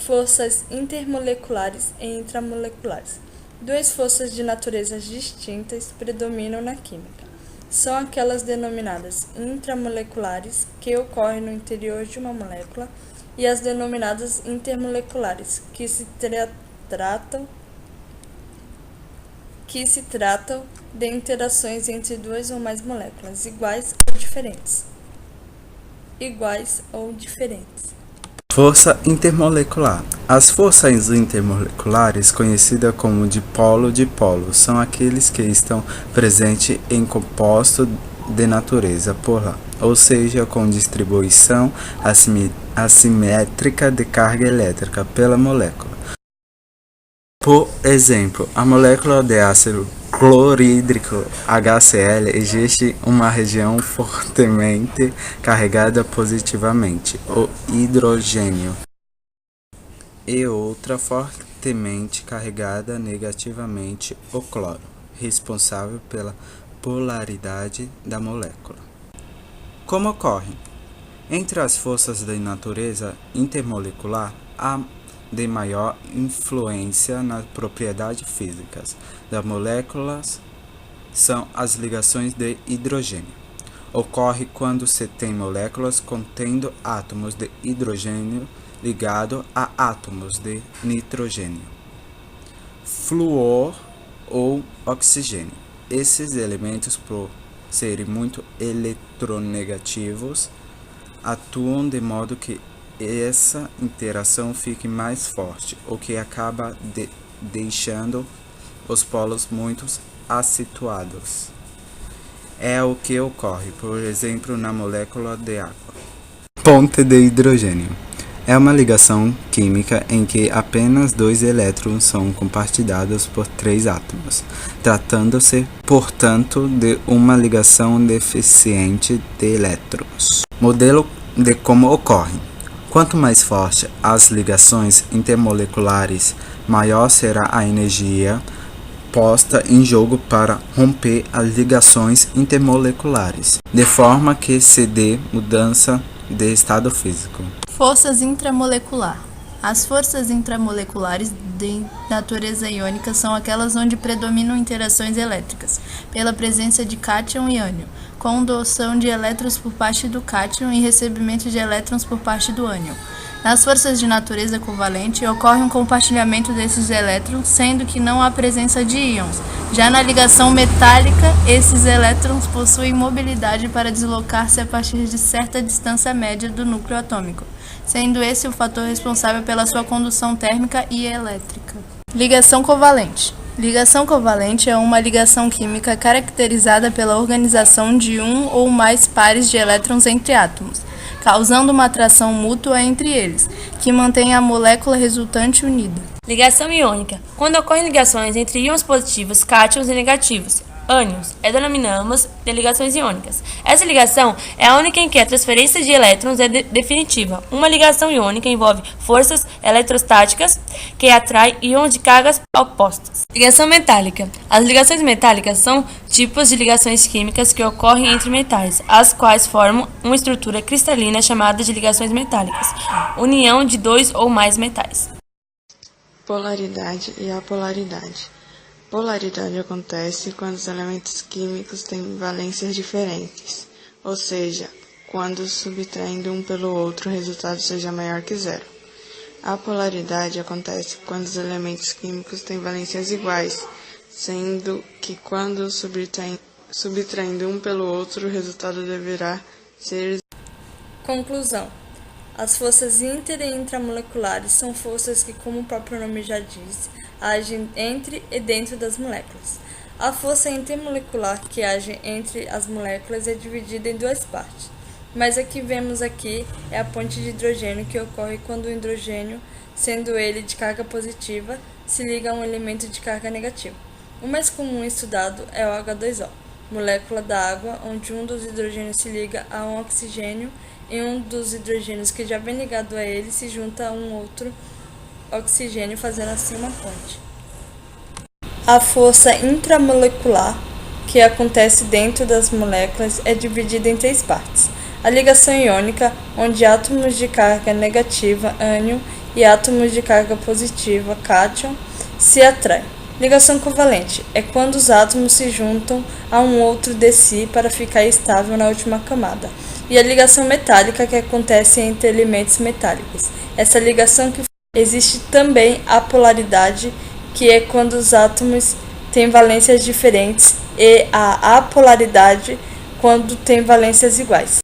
Forças intermoleculares e intramoleculares. Duas forças de naturezas distintas predominam na química. São aquelas denominadas intramoleculares, que ocorrem no interior de uma molécula, e as denominadas intermoleculares, que se tratam de interações entre duas ou mais moléculas, iguais ou diferentes. Força intermolecular. As forças intermoleculares, conhecidas como dipolo-dipolo, são aqueles que estão presentes em composto de natureza polar, ou seja, com distribuição assimétrica de carga elétrica pela molécula. Por exemplo, a molécula de ácido clorídrico HCl existe uma região fortemente carregada positivamente, o hidrogênio, e outra fortemente carregada negativamente, o cloro, responsável pela polaridade da molécula. Como ocorre? Entre as forças da natureza intermolecular, há de maior influência nas propriedades físicas das moléculas são as ligações de hidrogênio. Ocorre quando se tem moléculas contendo átomos de hidrogênio ligados a átomos de nitrogênio, flúor ou oxigênio. Esses elementos, por serem muito eletronegativos, atuam de modo que essa interação fique mais forte, o que acaba deixando os polos muito acentuados. É o que ocorre, por exemplo, na molécula de água. Ponte de hidrogênio. É uma ligação química em que apenas 2 elétrons são compartilhados por 3 átomos, tratando-se, portanto, de uma ligação deficiente de elétrons. Modelo de como ocorre. Quanto mais forte as ligações intermoleculares, maior será a energia posta em jogo para romper as ligações intermoleculares, de forma que se dê mudança de estado físico. Forças intramolecular. As forças intramoleculares de natureza iônica são aquelas onde predominam interações elétricas, pela presença de cátion e ânion, com doação de elétrons por parte do cátion e recebimento de elétrons por parte do ânion. Nas forças de natureza covalente, ocorre um compartilhamento desses elétrons, sendo que não há presença de íons. Já na ligação metálica, esses elétrons possuem mobilidade para deslocar-se a partir de certa distância média do núcleo atômico, sendo esse o fator responsável pela sua condução térmica e elétrica. Ligação covalente. Ligação covalente é uma ligação química caracterizada pela organização de um ou mais pares de elétrons entre átomos, causando uma atração mútua entre eles, que mantém a molécula resultante unida. Ligação iônica. Quando ocorrem ligações entre íons positivos, cátions e negativos, ânions, denominamos de ligações iônicas. Essa ligação é a única em que a transferência de elétrons é definitiva. Uma ligação iônica envolve forças eletrostáticas que atraem íons de cargas opostas. Ligação metálica. As ligações metálicas são tipos de ligações químicas que ocorrem entre metais, as quais formam uma estrutura cristalina chamada de ligações metálicas, união de 2 ou mais metais. Polaridade e apolaridade. Polaridade acontece quando os elementos químicos têm valências diferentes, ou seja, quando subtraindo um pelo outro o resultado seja maior que zero. A polaridade acontece quando os elementos químicos têm valências iguais, sendo que quando subtraindo um pelo outro o resultado deverá ser. Conclusão. As forças inter- e intramoleculares são forças que, como o próprio nome já diz, agem entre e dentro das moléculas. A força intermolecular, que age entre as moléculas, é dividida em 2 partes, mas a que vemos aqui é a ponte de hidrogênio, que ocorre quando o hidrogênio, sendo ele de carga positiva, se liga a um elemento de carga negativa. O mais comum estudado é o H2O, molécula da água, onde um dos hidrogênios se liga a um oxigênio e um dos hidrogênios que já vem ligado a ele se junta a um outro oxigênio, fazendo assim uma ponte. A força intramolecular, que acontece dentro das moléculas, é dividida em 3 partes. A ligação iônica, onde átomos de carga negativa, ânion, e átomos de carga positiva, cátion, se atraem. Ligação covalente é quando os átomos se juntam a um outro de si para ficar estável na última camada. E a ligação metálica, que acontece entre elementos metálicos. Essa ligação que existe também a polaridade, que é quando os átomos têm valências diferentes, e a apolaridade, quando têm valências iguais.